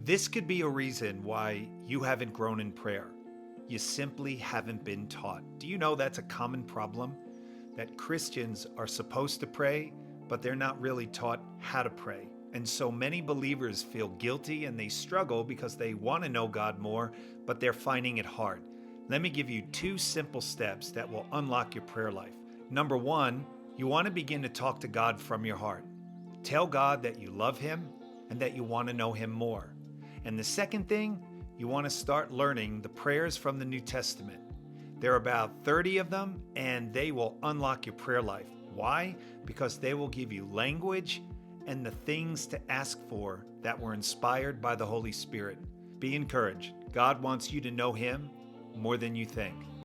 This could be a reason why you haven't grown in prayer. You simply haven't been taught. Do you know that's a common problem? That Christians are supposed to pray, but they're not really taught how to pray. And so many believers feel guilty and they struggle because they want to know God more, but they're finding it hard. Let me give you two simple steps that will unlock your prayer life. Number one, you want to begin to talk to God from your heart. Tell God that you love Him and that you want to know Him more. And the second thing, you want to start learning the prayers from the New Testament. There are about 30 of them, and they will unlock your prayer life. Why? Because they will give you language and the things to ask for that were inspired by the Holy Spirit. Be encouraged. God wants you to know Him more than you think.